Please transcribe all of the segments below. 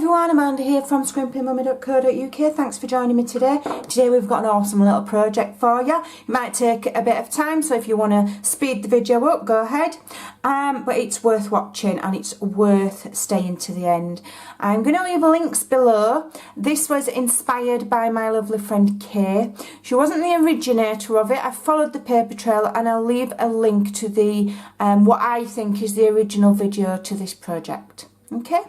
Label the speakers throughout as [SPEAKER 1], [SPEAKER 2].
[SPEAKER 1] everyone, Amanda here from Scrimpingmommy.co.uk. Thanks for joining me today. Today we've got an awesome little project for you. It might take a bit of time, so if you want to speed the video up, go ahead. But it's worth watching and it's worth staying to the end. I'm going to leave links below. This was inspired by my lovely friend Kay. She wasn't the originator of it. I followed the paper trail and I'll leave a link to the what I think is the original video to this project. Okay?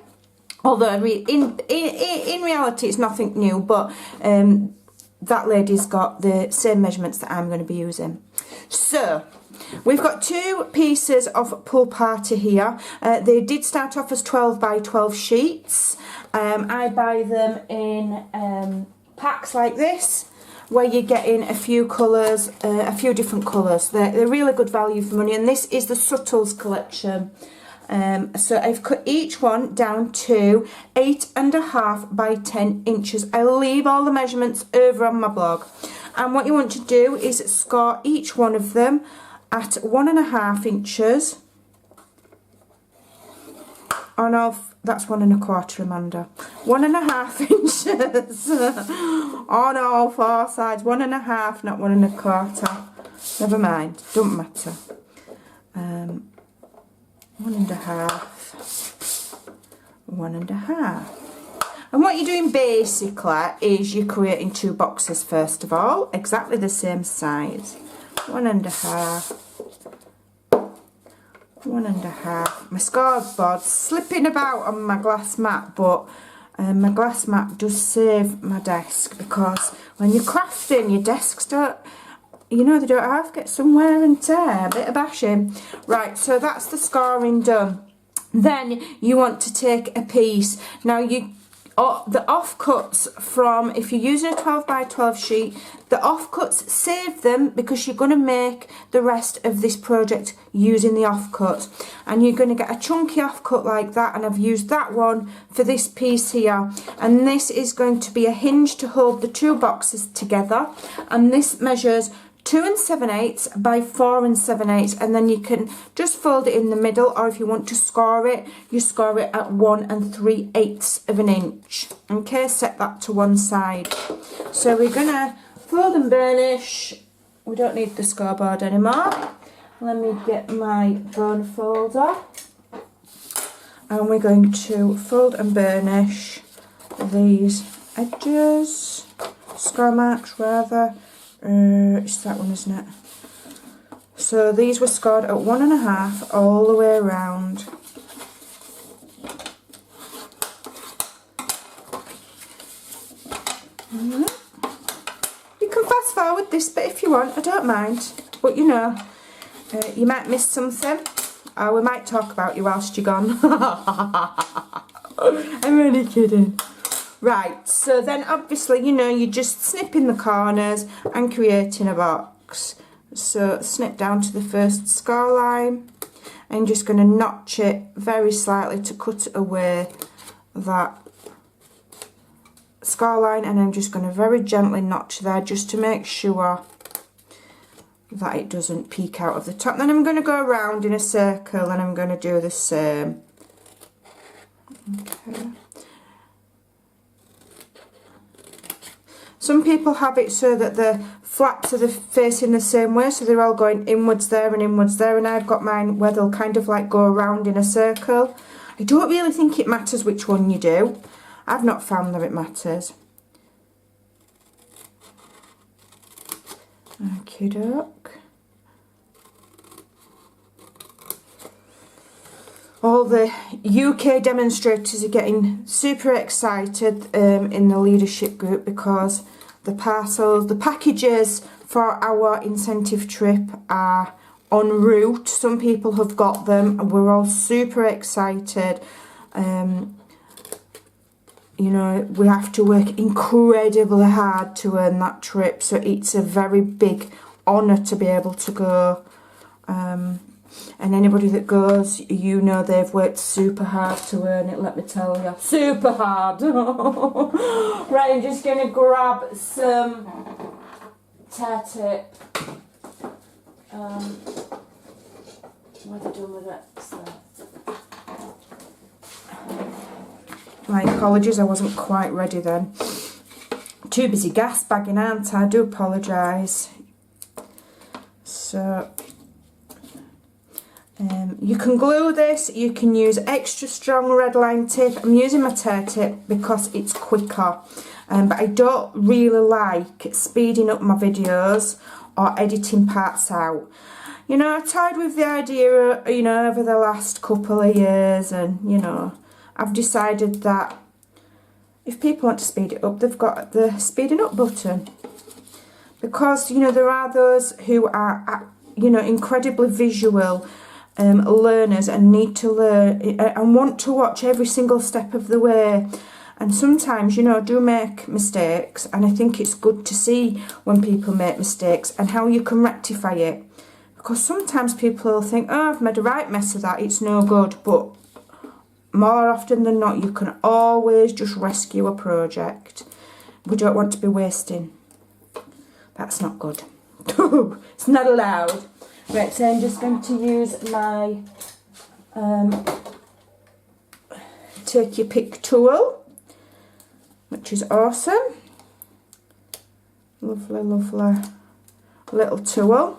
[SPEAKER 1] Although in reality it's nothing new, but that lady's got the same measurements that I'm going to be using. So we've got two pieces of pull party here. They did start off as 12 by 12 sheets. I buy them in packs like this, where you're getting a few colours, a few different colours. They're really good value for money, and this is the Subtles collection. So I've cut each one down to 8.5 by 10 inches. I'll leave all the measurements over on my blog. And what you want to do is score each one of them at 1.5 inches on all, that's 1.25, Amanda. 1.5 inches on all four sides. 1.5, not 1.25. Never mind, don't matter. 1.5, 1.5. And what you're doing basically is you're creating two boxes first of all, exactly the same size. 1.5, 1.5. My scoreboard's slipping about on my glass mat, but my glass mat does save my desk, because when you're crafting, your desks don't, you know, they don't half get some wear and tear, a bit of bashing. Right, so that's the scoring done. Then you want to take a piece. Now the offcuts from, if you're using a 12 by 12 sheet, the offcuts, save them, because you're going to make the rest of this project using the offcut. And you're going to get a chunky offcut like that, and I've used that one for this piece here. And this is going to be a hinge to hold the two boxes together. And this measures 2 7/8 by 4 7/8, and then you can just fold it in the middle, or if you want to score it, you score it at 1 3/8 of an inch. Okay, set that to one side. So we're gonna fold and burnish. We don't need the scoreboard anymore. Let me get my bone folder, and we're going to fold and burnish these edges, score marks rather. It's that one, isn't it? So these were scored at 1.5 all the way around. You can fast forward this bit if you want, I don't mind, but you know, you might miss something, or we might talk about you whilst you're gone. I'm only kidding. Right, so then obviously, you know, you're just snipping the corners and creating a box. So snip down to the first score line. I'm just going to notch it very slightly to cut away that score line, and I'm just going to very gently notch there just to make sure that it doesn't peek out of the top. Then I'm going to go around in a circle and I'm going to do the same. Okay. Some people have it so that the flaps are facing the same way, so they're all going inwards there and inwards there, and I've got mine where they'll kind of like go around in a circle. I don't really think it matters which one you do. I've not found that it matters. Okie doke. All the UK demonstrators are getting super excited in the leadership group, because the parcels, the packages for our incentive trip are en route. Some people have got them and we're all super excited. You know, we have to work incredibly hard to earn that trip, so it's a very big honour to be able to go. And anybody that goes, you know they've worked super hard to earn it, let me tell you. Super hard. Right, I'm just going to grab some tear tape. What have I done with it? So. My apologies, I wasn't quite ready then. Too busy gas bagging, aren't I? I do apologise. So, you can glue this, you can use extra strong red line tape. I'm using my tear tape because it's quicker. But I don't really like speeding up my videos or editing parts out. You know, I toyed with the idea, you know, over the last couple of years, and, you know, I've decided that if people want to speed it up, they've got the speeding up button. Because, you know, there are those who are, you know, incredibly visual learners and need to learn and want to watch every single step of the way. And sometimes, you know, do make mistakes. And I think it's good to see when people make mistakes and how you can rectify it. Because sometimes people will think, oh, I've made a right mess of that, it's no good. But more often than not, you can always just rescue a project. We don't want to be wasting. That's not good. It's not allowed. Right, so I'm just going to use my take your pick tool, which is awesome. Lovely, lovely little tool.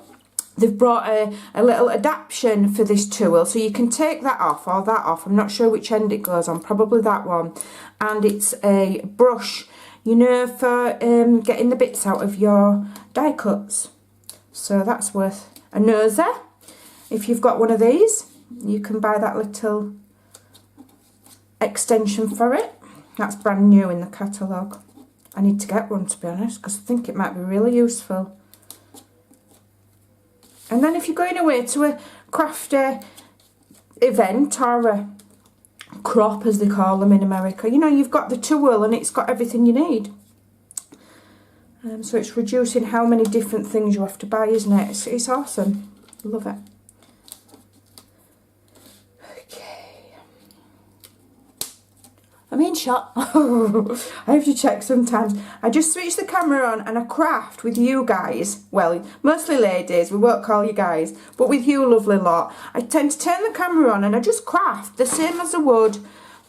[SPEAKER 1] They've brought a little adaptation for this tool, so you can take that off or that off. I'm not sure which end it goes on, probably that one. And it's a brush, you know, for getting the bits out of your die cuts. So that's worth a nosy. If you've got one of these, you can buy that little extension for it. That's brand new in the catalogue. I need to get one, to be honest, because I think it might be really useful. And then if you're going away to a crafty event or a crop, as they call them in America, you know, you've got the tool and it's got everything you need. So it's reducing how many different things you have to buy, isn't it? It's awesome. Love it. Okay. I'm in shot. I have to check sometimes. I just switch the camera on and I craft with you guys. Well, mostly ladies, we won't call you guys, but with you lovely lot. I tend to turn the camera on and I just craft the same as I would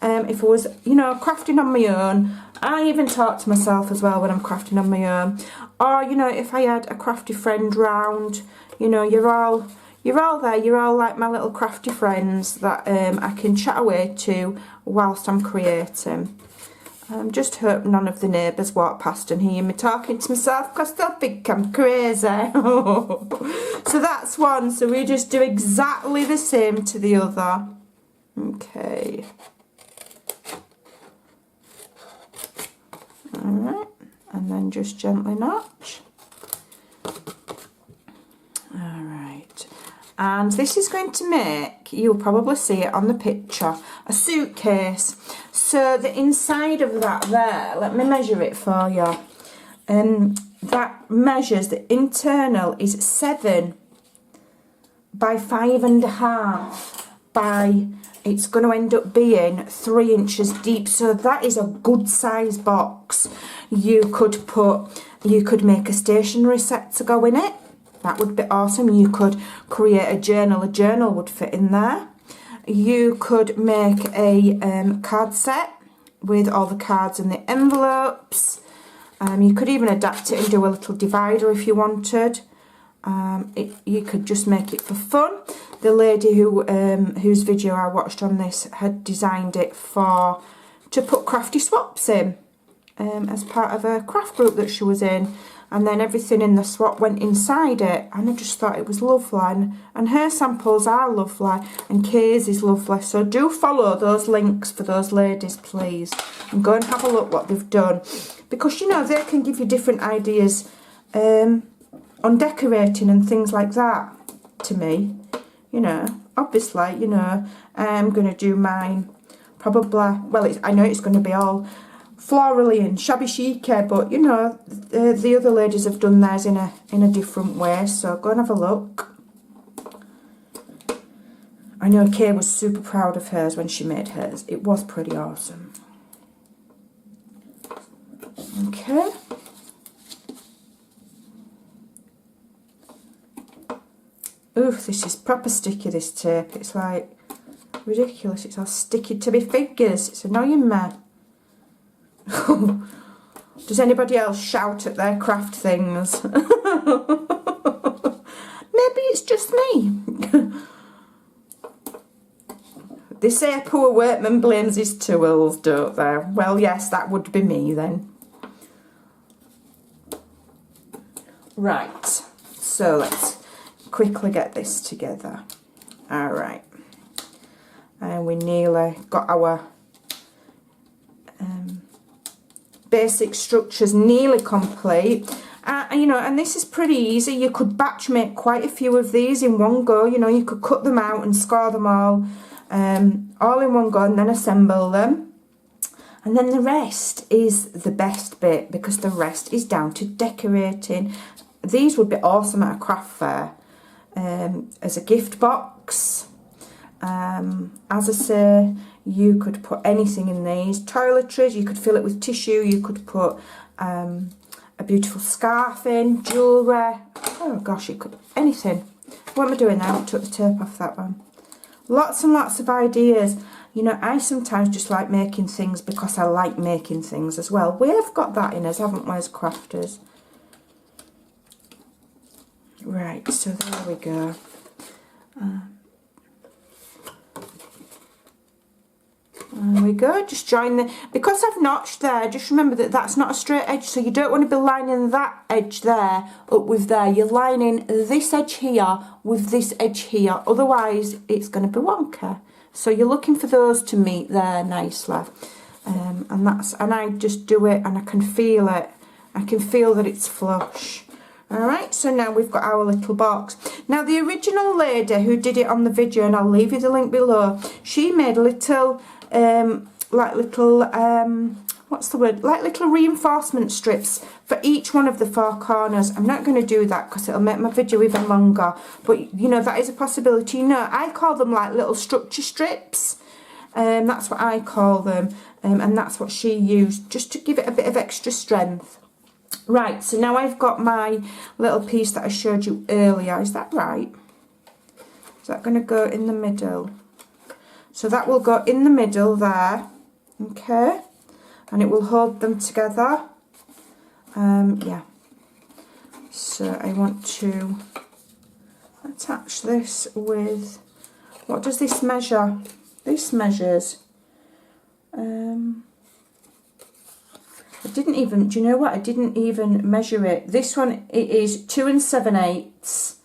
[SPEAKER 1] if I was, you know, crafting on my own. I even talk to myself as well when I'm crafting on my own. Or, you know, if I had a crafty friend round, you know, you're all there, you're all like my little crafty friends that I can chat away to whilst I'm creating. Just hope none of the neighbours walk past and hear me talking to myself because they'll think I'm crazy. So that's one, so we just do exactly the same to the other. Okay. Alright, and then just gently notch. Alright, and this is going to make, you'll probably see it on the picture, a suitcase. So the inside of that there, let me measure it for you. That measures, the internal is 7 by 5.5 by, it's going to end up being 3 inches deep. So that is a good size box. You could make a stationery set to go in it. That would be awesome. You could create a journal would fit in there. You could make a card set with all the cards and the envelopes. You could even adapt it and do a little divider if you wanted. You could just make it for fun. The lady whose video I watched on this had designed it to put crafty swaps in as part of a craft group that she was in, and then everything in the swap went inside it, and I just thought it was lovely, and her samples are lovely and Kay's is lovely. So do follow those links for those ladies, please, and go and have a look what they've done, because you know they can give you different ideas on decorating and things like that. To me, you know, obviously, you know, I'm going to do mine probably, well, I know it's going to be all florally and shabby chic, but you know, the other ladies have done theirs in a different way, so go and have a look. I know Kay was super proud of hers when she made hers. It was pretty awesome. Okay. Oof, this is proper sticky, this tape. It's like ridiculous. It's all sticky to my fingers. It's annoying me. Does anybody else shout at their craft things? Maybe it's just me. They say a poor workman blames his tools, don't they? Well, yes, that would be me then. Right, so let's quickly get this together. All right. And we nearly got our basic structures nearly complete. You know, and this is pretty easy. You could batch make quite a few of these in one go. You know, you could cut them out and score them all in one go and then assemble them. And then the rest is the best bit, because the rest is down to decorating. These would be awesome at a craft fair as a gift box. As I say, you could put anything in these. Toiletries, you could fill it with tissue. You could put a beautiful scarf in, jewellery. Oh gosh, you could, anything. What am I doing now? I took the tape off that one. Lots and lots of ideas. You know, I sometimes just like making things because I like making things as well. We have got that in us, haven't we, as crafters? Right, so there we go. There we go, just join the, because I've notched there, just remember that that's not a straight edge, so you don't want to be lining that edge there up with there. You're lining this edge here with this edge here, otherwise it's going to be wonky. So you're looking for those to meet there nicely. And I just do it and I can feel it. I can feel that it's flush. Alright, so now we've got our little box. Now the original lady who did it on the video, and I'll leave you the link below, she made little, like little reinforcement strips for each one of the 4 corners. I'm not going to do that because it'll make my video even longer, but you know, that is a possibility. You know, I call them like little structure strips. That's what I call them, and that's what she used, just to give it a bit of extra strength. Right, so now I've got my little piece that I showed you earlier. Is that right? Is that going to go in the middle? So that will go in the middle there, okay, and it will hold them together. Yeah, so I want to attach this with, what does this measure? This measures, I didn't even, do you know what, I didn't even measure it. This one, it is 2 7/8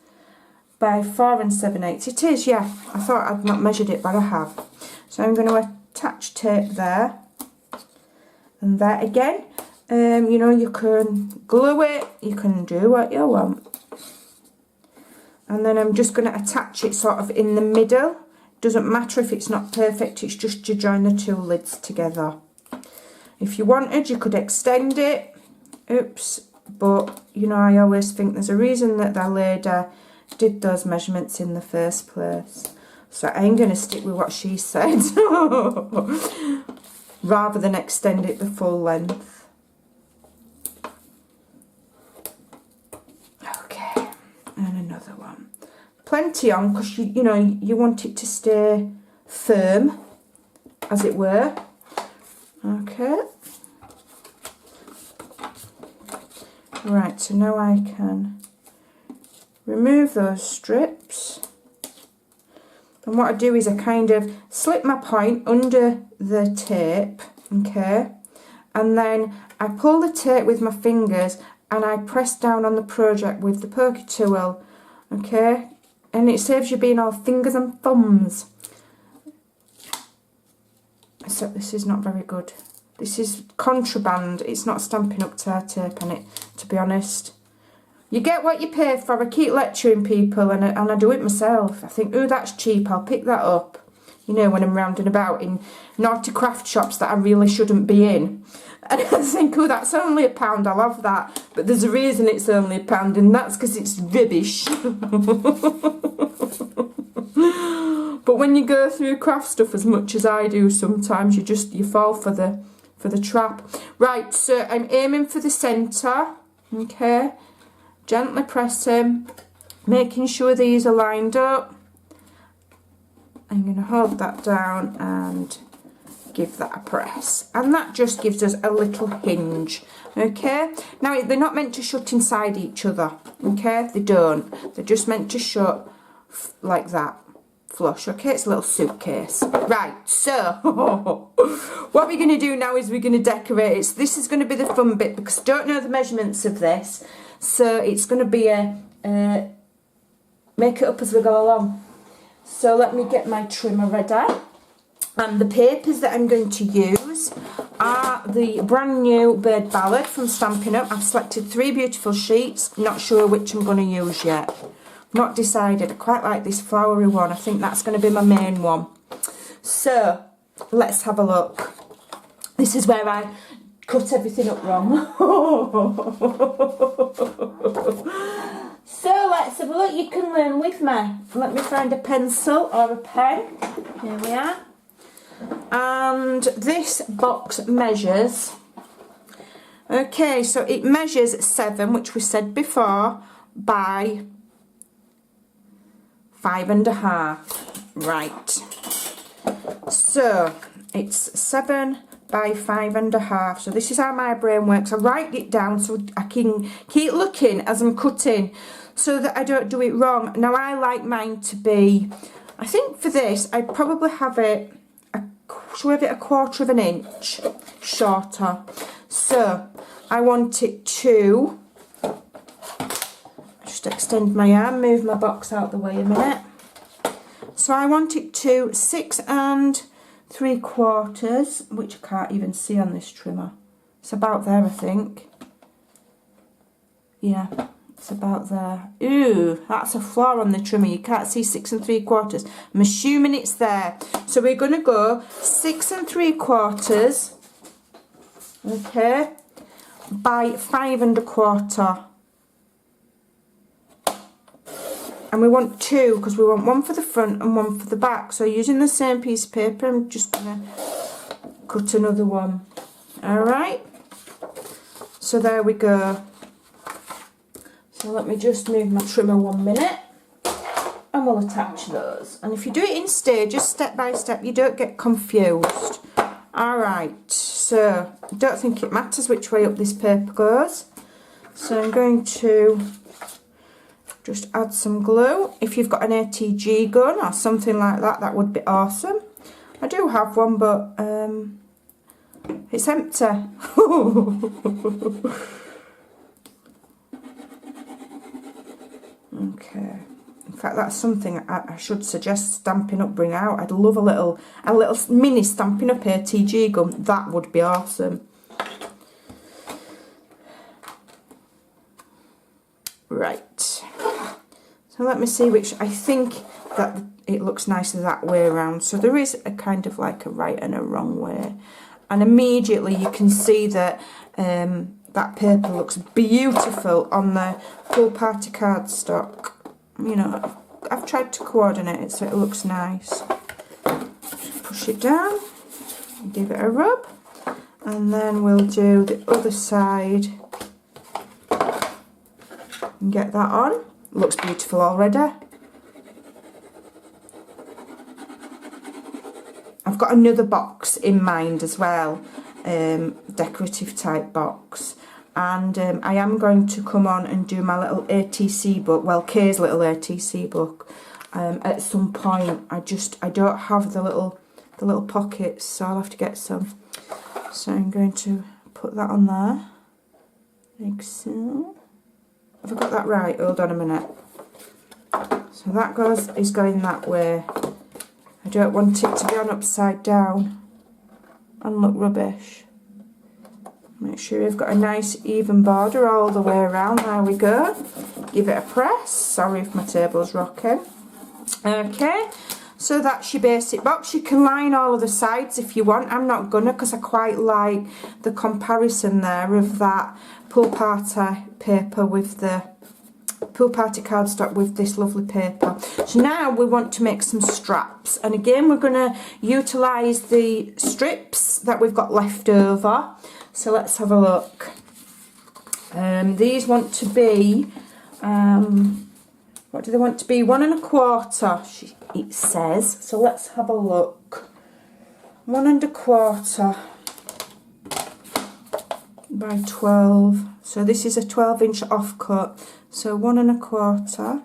[SPEAKER 1] by 4 7/8. It is, yeah. I thought I'd not measured it, but I have. So I'm going to attach tape there and there again. You know, you can glue it, you can do what you want. And then I'm just going to attach it sort of in the middle. Doesn't matter if it's not perfect, it's just to join the 2 lids together. If you wanted, you could extend it. Oops. But, you know, I always think there's a reason that the lady did those measurements in the first place. So I'm going to stick with what she said. Rather than extend it the full length. Okay. And another one. Plenty on, because, you know, you want it to stay firm, as it were. Okay. Right, so now I can remove those strips. And what I do is I kind of slip my point under the tape, okay? And then I pull the tape with my fingers and I press down on the project with the pokey tool, okay? And it saves you being all fingers and thumbs. Except this is not very good. This is contraband. It's not Stampin' Up! Tear tape on it, to be honest. You get what you pay for. I keep lecturing people and I do it myself. I think, oh, that's cheap, I'll pick that up. You know, when I'm rounding about in naughty craft shops that I really shouldn't be in. And I think, oh, that's only £1, I'll have that. But there's a reason it's only £1, and that's because it's rubbish. But when you go through craft stuff as much as I do, sometimes you fall for the trap. Right, so I'm aiming for the centre, okay? Gently pressing, making sure these are lined up. I'm going to hold that down and give that a press, and that just gives us a little hinge. Okay, now they're not meant to shut inside each other, okay, they don't, they're just meant to shut like that, flush. Okay, it's a little suitcase. Right, so what we're going to do now is we're going to decorate it. So this is going to be the fun bit, because I don't know the measurements of this, so it's going to be a make it up as we go along. So let me get my trimmer ready. And the papers that I'm going to use are the brand new Bird Ballad from Stampin' Up. I've selected 3 beautiful sheets. Not sure which I'm going to use yet. Not decided. I quite like this flowery one. I think that's going to be my main one. So let's have a look. This is where I cut everything up wrong. So let's have a look. You can learn with me. Let me find a pencil or a pen. Here we are. And this box measures, okay, so it measures 7, which we said before, by 5.5. Right, so it's 7 by 5.5. So this is how my brain works. I write it down so I can keep looking as I'm cutting, so that I don't do it wrong. Now I like mine to be, I think for this I'd probably have it, should we have it a 1/4 inch shorter. So I want it to, just extend my arm, move my box out the way a minute. So I want it to 6 3/4, which I can't even see on this trimmer. It's about there, I think. Yeah, it's about there. Ooh, that's a flaw on the trimmer. You can't see 6 3/4. I'm assuming it's there. So we're going to go 6 3/4, okay, by 5.25. And we want 2, because we want one for the front and one for the back. So using the same piece of paper, I'm just going to cut another one. Alright, so there we go. So let me just move my trimmer 1 minute, and we'll attach those. And if you do it in stages, step by step, you don't get confused. Alright, so I don't think it matters which way up this paper goes. So I'm going to just add some glue. If you've got an ATG gun or something like that, that would be awesome. I do have one, but it's empty. Okay. In fact, that's something I should suggest Stampin' Up bring out. I'd love a little mini Stampin' Up ATG gun. That would be awesome. Right. So let me see which, I think that it looks nicer that way around. So there is a kind of like a right and a wrong way. And immediately you can see that that paper looks beautiful on the Pool Party cardstock. You know, I've tried to coordinate it so it looks nice. Push it down, give it a rub, and then we'll do the other side and get that on. Looks beautiful already. I've got another box in mind as well, decorative type box, and I am going to come on and do my little ATC book, well, Kay's little ATC book at some point. I don't have the little pockets, so I'll have to get some. So I'm going to put that on there, like so. Have I got that right? Hold on a minute. So that is going that way. I don't want it to be on upside down and look rubbish. Make sure you've got a nice even border all the way around. There we go. Give it a press. Sorry if my table's rocking. Okay, so that's your basic box. You can line all of the sides if you want. I'm not gonna, because I quite like the comparison there of that Pool Party paper with the Pool Party cardstock with this lovely paper. So now we want to make some straps, and again we're going to utilise the strips that we've got left over. So let's have a look. These want to be what do they want to be? 1 1/4, it says. So let's have a look. 1¼ by 12. So this is a 12-inch offcut. So 1¼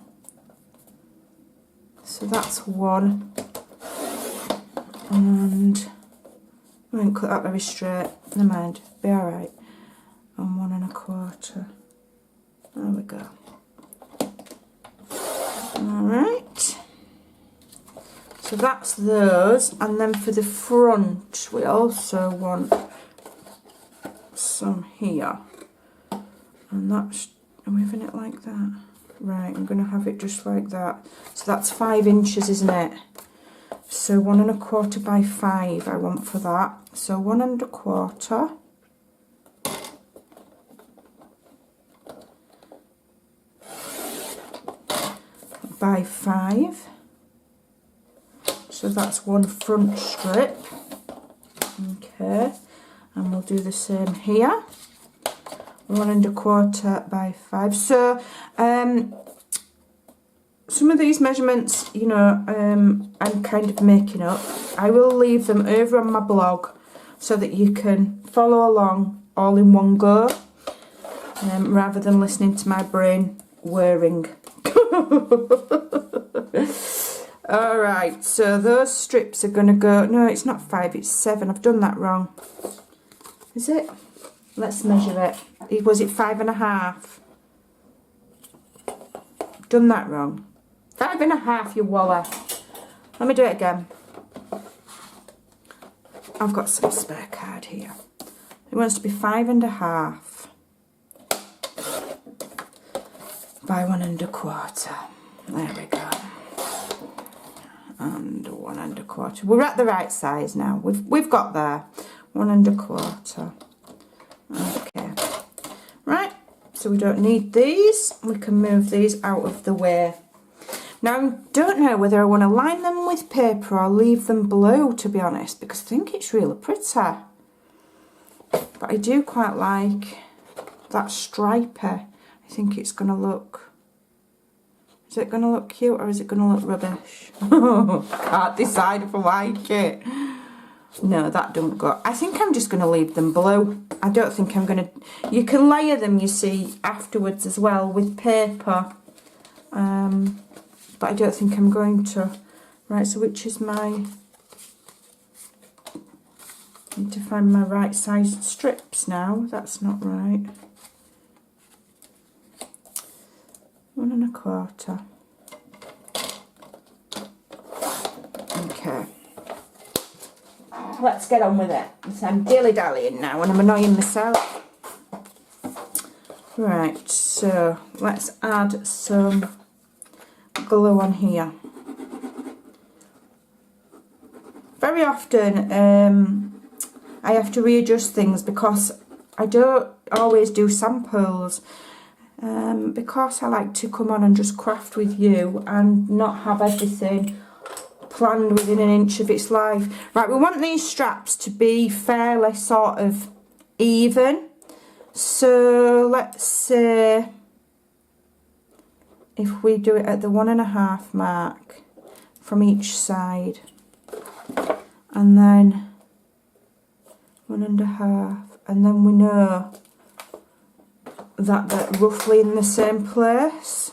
[SPEAKER 1] So that's 1, and I won't cut that very straight, never mind, be alright. And 1¼ There we go. Alright, so that's those, and then for the front we also want some here, and that's, am I having it like that? Right, I'm going to have it just like that. So that's 5 inches, isn't it? So 1¼ by 5 I want for that. So 1¼ by 5. So that's one front strip. Okay, and we'll do the same here. 1¼ by 5. So some of these measurements, you know, I'm kind of making up. I will leave them over on my blog so that you can follow along all in one go, rather than listening to my brain whirring. Alright, so those strips are going to go, no, it's not 5, it's 7. I've done that wrong. Is it? Let's measure it. Was it 5½? Done that wrong. 5½, you walla. Let me do it again. I've got some spare card here. It wants to be 5½ by 1¼ There we go. And 1¼ We're at the right size now. We've got there. 1¼ Okay. Right. So we don't need these. We can move these out of the way. Now I don't know whether I want to line them with paper or leave them blue, to be honest, because I think it's really pretty. But I do quite like that stripy. I think it's going to look... Is it going to look cute or is it going to look rubbish? Can't decide if I like it. No, that don't go. I think I'm just going to leave them blue. I don't think I'm going to... You can layer them, you see, afterwards as well with paper. But I don't think I'm going to. Right, so which is my... I need to find my right sized strips now. That's not right. 1¼ Okay. Let's get on with it. So I'm dilly-dallying now and I'm annoying myself. Right, so let's add some glue on here. Very often I have to readjust things because I don't always do samples, because I like to come on and just craft with you and not have everything planned within an inch of its life. Right, we want these straps to be fairly sort of even. So let's say if we do it at the 1½ mark from each side, and then 1½, and then we know that they're roughly in the same place.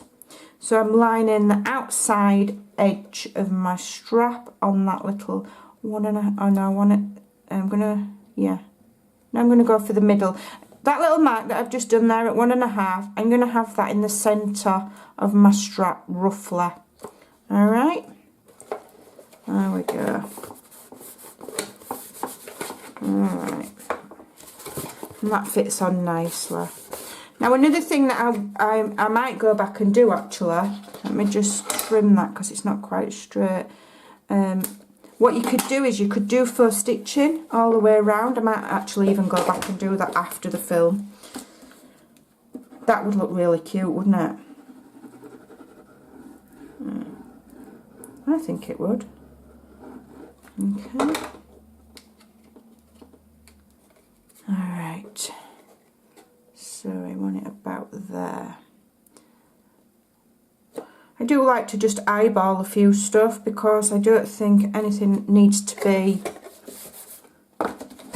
[SPEAKER 1] So I'm lining the outside edge of my strap on that little 1½. Oh no, I want it. I'm gonna, yeah. Now I'm gonna go for the middle. That little mark that I've just done there at 1½, I'm gonna have that in the centre of my strap roughly. All right. There we go. All right. And that fits on nicely. Now another thing that I might go back and do actually, let me just trim that because it's not quite straight. What you could do is you could do faux stitching all the way around. I might actually even go back and do that after the film. That would look really cute, wouldn't it? I think it would. Okay. Alright. So I want it about there. I do like to just eyeball a few stuff because I don't think anything needs to be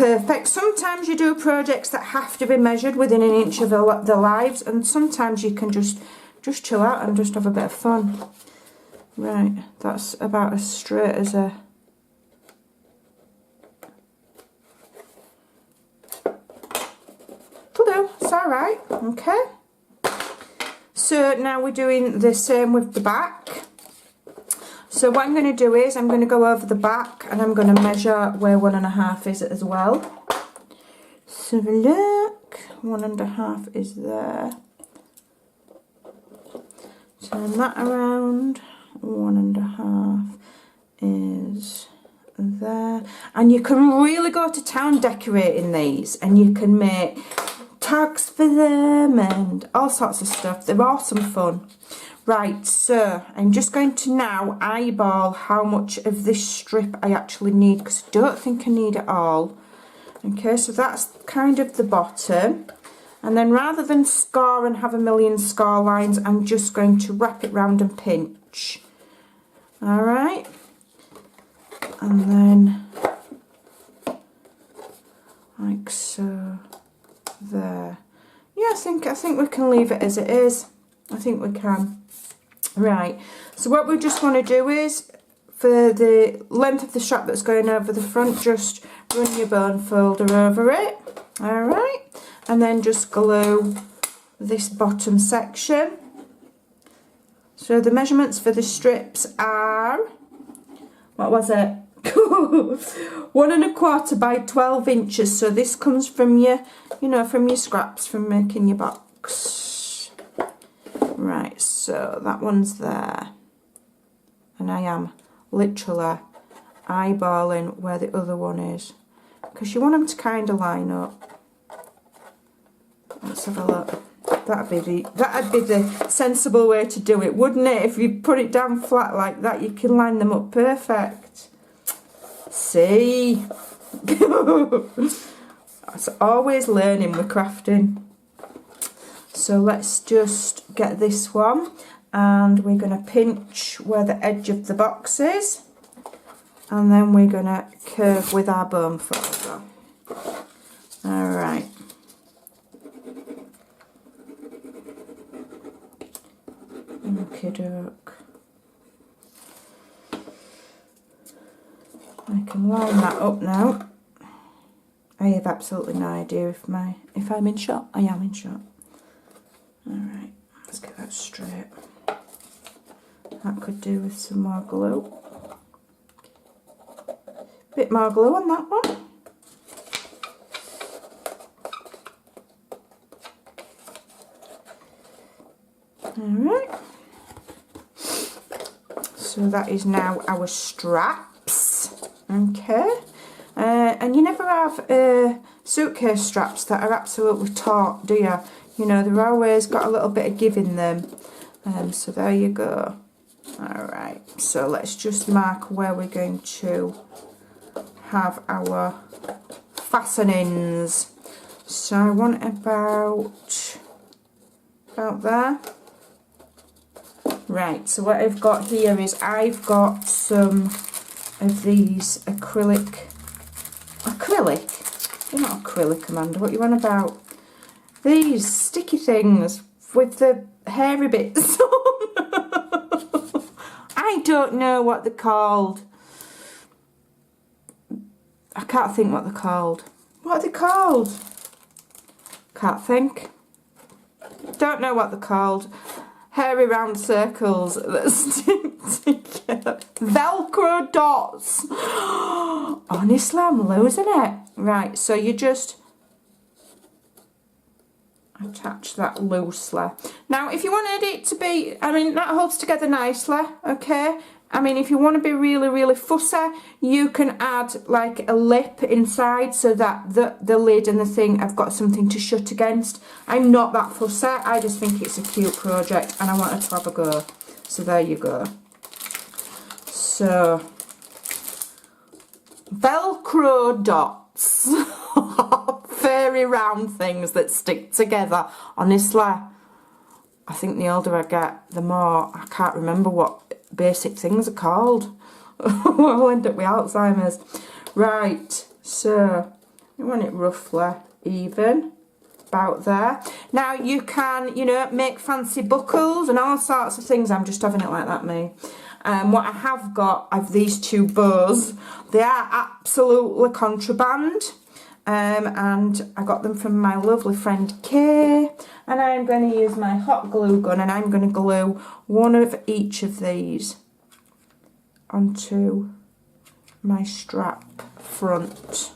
[SPEAKER 1] perfect. Sometimes you do projects that have to be measured within an inch of their lives, and sometimes you can just chill out and just have a bit of fun. Right, that's about as straight as a... It's alright, okay. So now we're doing the same with the back. So what I'm going to do is I'm going to go over the back and I'm going to measure where 1.5 is as well. So have a look, 1.5 is there. Turn that around, 1.5 is there. And you can really go to town decorating these, and you can make tags for them and all sorts of stuff. They're awesome fun. Right, so I'm just going to now eyeball how much of this strip I actually need, because I don't think I need it all. Okay, so that's kind of the bottom. And then rather than score and have a million score lines, I'm just going to wrap it round and pinch. Alright. And then, like so, there. Yeah, I think we can leave it as it is. I think we can. Right, so what we just want to do is, for the length of the strap that's going over the front, just run your bone folder over it. Alright, and then just glue this bottom section. So the measurements for the strips are, what was it? 1.25 by 12 inches. So this comes from your, from your scraps from making your box. Right, so that one's there. And I am literally eyeballing where the other one is, because you want them to kind of line up. Let's have a look. That'd be the sensible way to do it, wouldn't it? If you put it down flat like that, you can line them up perfect. See? It's always learning with crafting. So let's just get this one, and we're going to pinch where the edge of the box is, and then we're going to curve with our bone folder. Alright. Okie doke. I can line that up now. I have absolutely no idea if I'm in shot. I am in shot. Alright, let's get that straight. That could do with some more glue. Bit more glue on that one. Alright. So that is now our straps. Okay. And you never have suitcase straps that are absolutely taut, do you? They're always got a little bit of give in them. So there you go. Alright, so let's just mark where we're going to have our fastenings. So I want about there. Right, so what I've got here is I've got some of these acrylic. You're not acrylic, Amanda, what you on about? These sticky things with the hairy bits on. I don't know what they're called. I can't think what they're called. What are they called? Can't think. Don't know what they're called. Hairy round circles that stick together. Velcro dots. Honestly, I'm losing it. Right, so you just attach that loosely. Now, if you wanted it to be, that holds together nicely, okay? If you want to be really, really fussy, you can add like a lip inside so that the lid and the thing have got something to shut against. I'm not that fussy. I just think it's a cute project and I wanted to have a go. So there you go. So, Velcro dots. Furry round things that stick together. Honestly, I think the older I get, the more I can't remember what basic things are called. I'll end up with Alzheimer's. Right, so You want it roughly even, about there. Now you can, you know, make fancy buckles and all sorts of things. I'm just having it like that, me. What I have got of these two bows, they are absolutely contraband. And I got them from my lovely friend Kay, and I'm going to use my hot glue gun, and I'm going to glue one of each of these onto my strap front,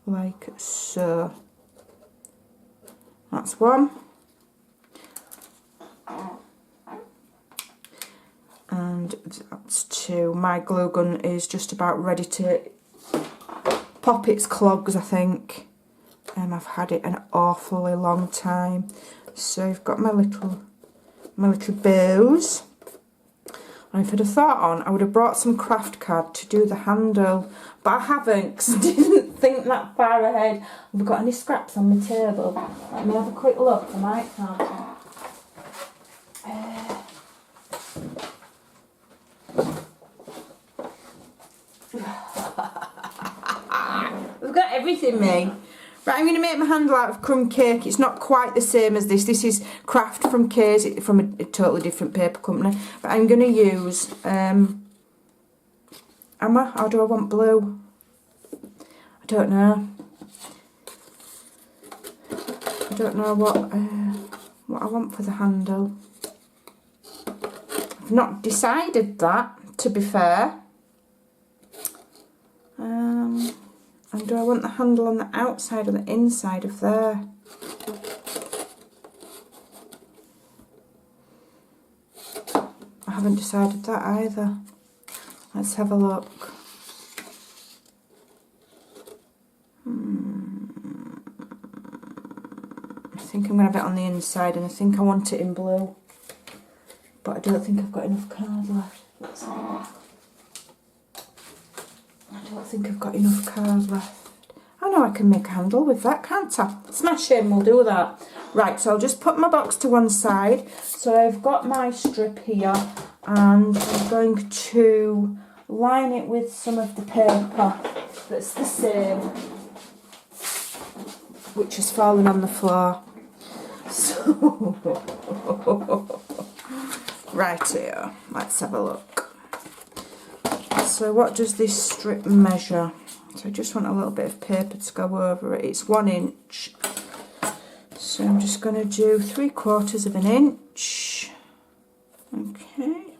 [SPEAKER 1] like so. That's one. And that's two. My glue gun is just about ready to pop its clogs, I think. I've had it an awfully long time. So I've got my little bows. And if I'd have thought on, I would have brought some craft card to do the handle, but I haven't because I didn't think that far ahead. Have I got any scraps on the table? Let me have a quick look. I might have. We've got everything, me. Right, I'm going to make my handle out of crumb cake. It's not quite the same as this. This is craft from Kay's, from a totally different paper company. But I'm going to use, am I? Or do I want blue? I don't know. I don't know what I want for the handle. I've not decided that, to be fair. And do I want the handle on the outside or the inside of there? I haven't decided that either. Let's have a look. I think I'm going to have it on the inside, and I think I want it in blue. But I don't think I've got enough card left. Let's have a look. I don't think I've got enough card left. I know I can make a handle with that, can't I? Smash in, we'll do that. Right, so I'll just put my box to one side. So I've got my strip here, and I'm going to line it with some of the paper that's the same, which has fallen on the floor. So, right here, let's have a look. So what does this strip measure? So I just want a little bit of paper to go over it. It's 1 inch. So I'm just going to do 3/4 of an inch. Okay.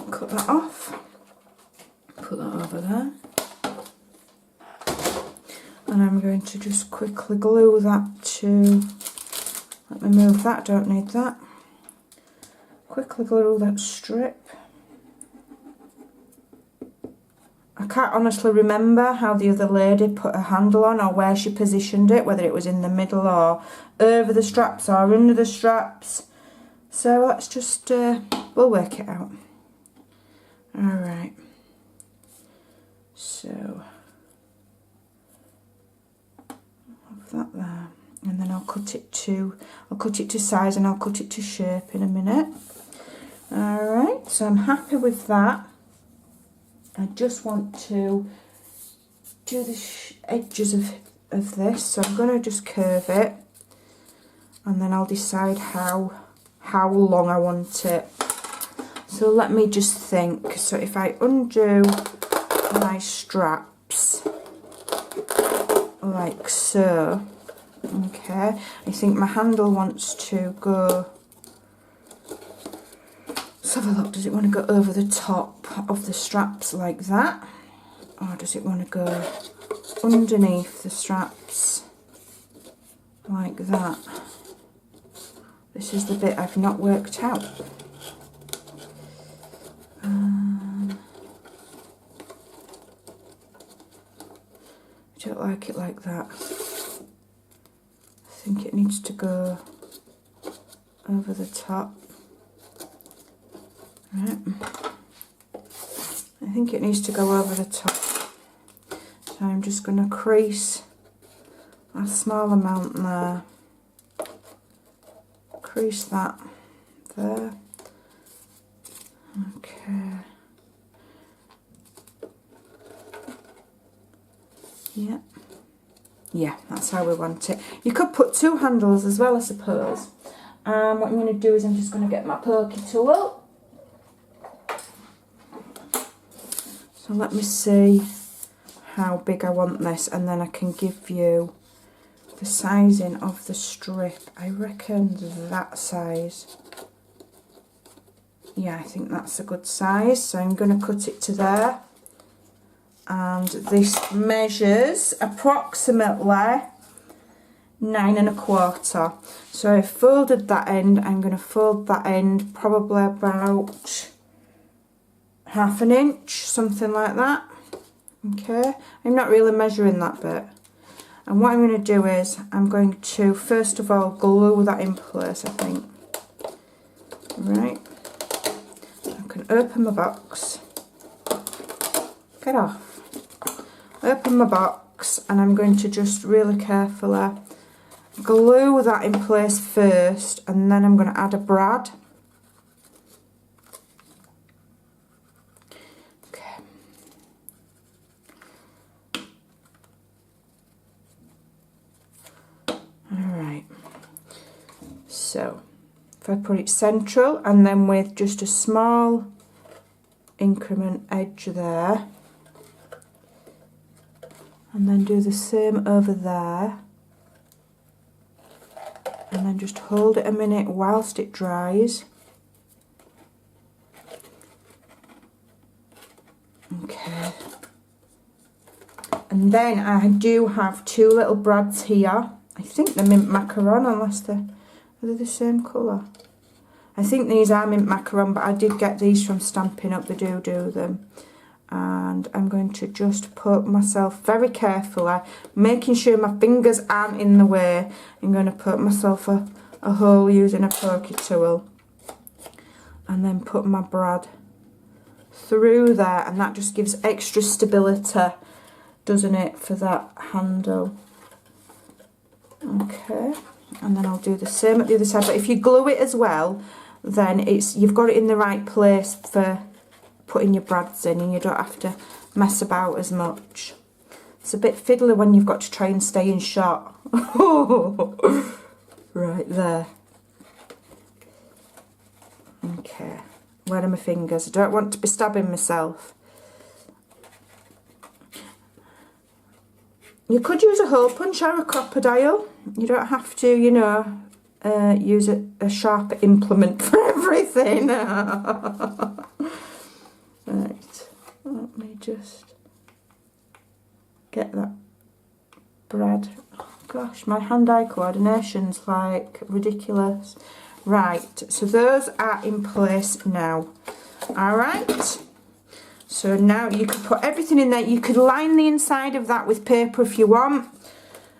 [SPEAKER 1] Cut that off. Put that over there. And I'm going to just quickly glue that to... Let me move that, don't need that. Quickly glue that strip. I can't honestly remember how the other lady put her handle on, or where she positioned it, whether it was in the middle or over the straps or under the straps. So let's just, we'll work it out. Alright. So, have that there. And then I'll cut it to size, and I'll cut it to shape in a minute. Alright, so I'm happy with that. I just want to do the edges of this, so I'm going to just curve it, and then I'll decide how long I want it. So let me just think. So if I undo my straps like so, okay, I think my handle wants to go... Let's have a look. Does it want to go over the top of the straps like that? Or does it want to go underneath the straps like that? This is the bit I've not worked out. I don't like it like that. I think it needs to go over the top. Right. I think it needs to go over the top. So I'm just going to crease a small amount there. Crease that there. Yeah. Yeah, that's how we want it. You could put 2 handles as well, I suppose. What I'm going to do is I'm just going to get my pokey tool. So let me see how big I want this, and then I can give you the sizing of the strip. I reckon that size. Yeah, I think that's a good size. So I'm going to cut it to there. And this measures approximately 9 1/4. So I folded that end. I'm going to fold that end probably about 1/2 inch, something like that. Okay, I'm not really measuring that bit. And what I'm going to do is I'm going to first of all glue that in place, I think. Right, I can open my box. Get off. Open my box, and I'm going to just really carefully glue that in place first, and then I'm going to add a brad. Okay. Alright. So, if I put it central, and then with just a small increment edge there, and then do the same over there, and then just hold it a minute whilst it dries. Okay, and then I do have 2 little brads here. I think they're mint macaron, unless are they the same colour? I think these are mint macaron, but I did get these from Stampin' Up. They do them. And I'm going to just put myself very carefully, making sure my fingers aren't in the way. I'm going to put myself a hole using a pokey tool, and then put my brad through there, and that just gives extra stability, doesn't it, for that handle. Okay, and then I'll do the same at the other side, but if you glue it as well, then you've got it in the right place for putting your brads in, and you don't have to mess about as much. It's a bit fiddly when you've got to try and stay in shot. Right there. Okay, where are my fingers? I don't want to be stabbing myself. You could use a hole punch or a crocodile. You don't have to, you know, use a sharp implement for everything. Right, let me just get that brad. Oh gosh, my hand-eye coordination's like ridiculous. Right, so those are in place now. Alright, so now you can put everything in there. You could line the inside of that with paper if you want.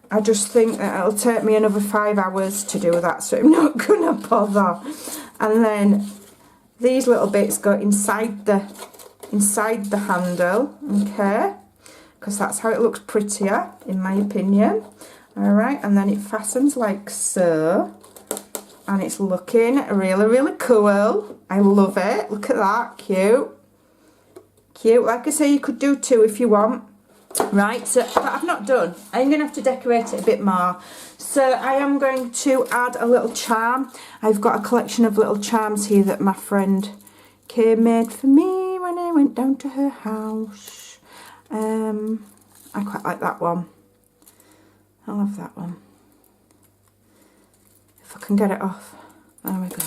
[SPEAKER 1] I just think that it'll take me another 5 hours to do that, so I'm not gonna bother. And then these little bits go inside the handle, okay, because that's how it looks prettier, in my opinion. Alright, and then it fastens like so, and it's looking really, really cool. I love it. Look at that, cute. Cute. Like I say, you could do 2 if you want. Right, so but I've not done. I'm going to have to decorate it a bit more. So I am going to add a little charm. I've got a collection of little charms here that my friend Kay made for me when I went down to her house. I quite like that one. I love that one. If I can get it off. There we go.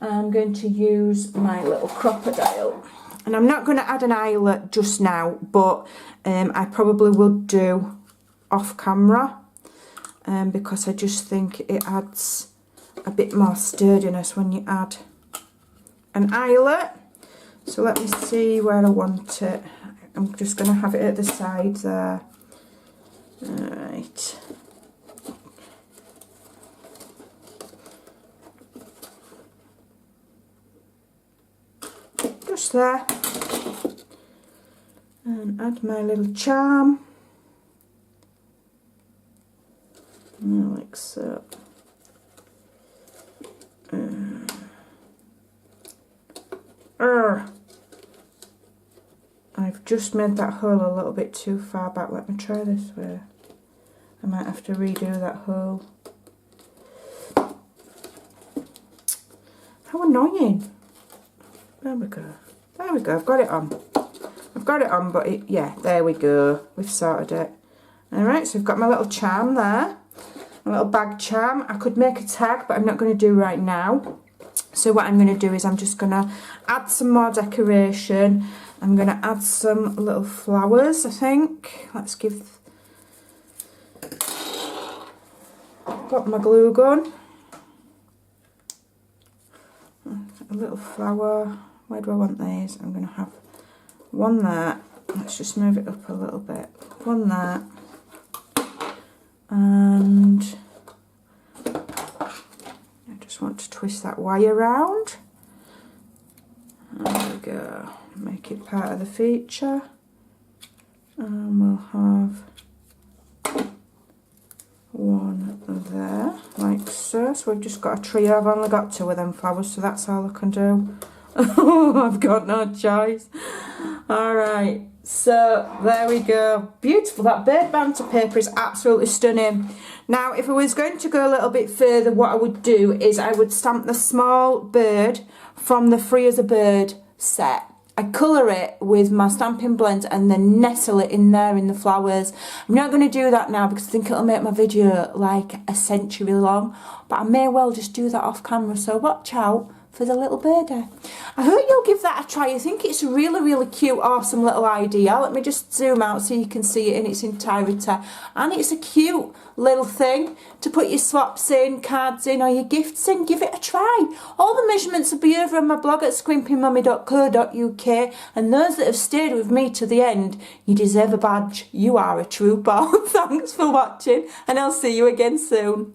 [SPEAKER 1] I'm going to use my little crocodile. And I'm not going to add an eyelet just now, but I probably would do off camera, because I just think it adds a bit more sturdiness when you add an eyelet. So let me see where I want it. I'm just going to have it at the side there. Alright. Just there. And add my little charm. Like so. I've just made that hole a little bit too far back. Let me try this way. I might have to redo that hole. How annoying. There we go. There we go. I've got it on. I've got it on, but yeah, there we go. We've sorted it. Alright, so I've got my little charm there. My little bag charm. I could make a tag, but I'm not going to do right now. So what I'm going to do is I'm just going to add some more decoration. I'm going to add some little flowers, I think. Let's give... Got my glue gun. A little flower. Where do I want these? I'm going to have one there. Let's just move it up a little bit. One there. And I just want to twist that wire around. There we go. Make it part of the feature. And we'll have one there, like so. So we've just got a tree. I've only got 2 of them flowers, so that's all I can do. I've got no choice. Alright, so there we go. Beautiful. That bird banter paper is absolutely stunning. Now, if I was going to go a little bit further, what I would do is I would stamp the small bird from the Free as a Bird set. I colour it with my stamping blend and then nestle it in there in the flowers. I'm not going to do that now because I think it'll make my video like a century long. But I may well just do that off camera, so watch out for the little birdie. I hope you'll give that a try. I think it's a really, really cute, awesome little idea. Let me just zoom out so you can see it in its entirety. And it's a cute little thing to put your swaps in, cards in, or your gifts in. Give it a try. All the measurements will be over on my blog at scrimpingmommy.co.uk, and those that have stayed with me to the end, you deserve a badge. You are a trooper. Thanks for watching, and I'll see you again soon.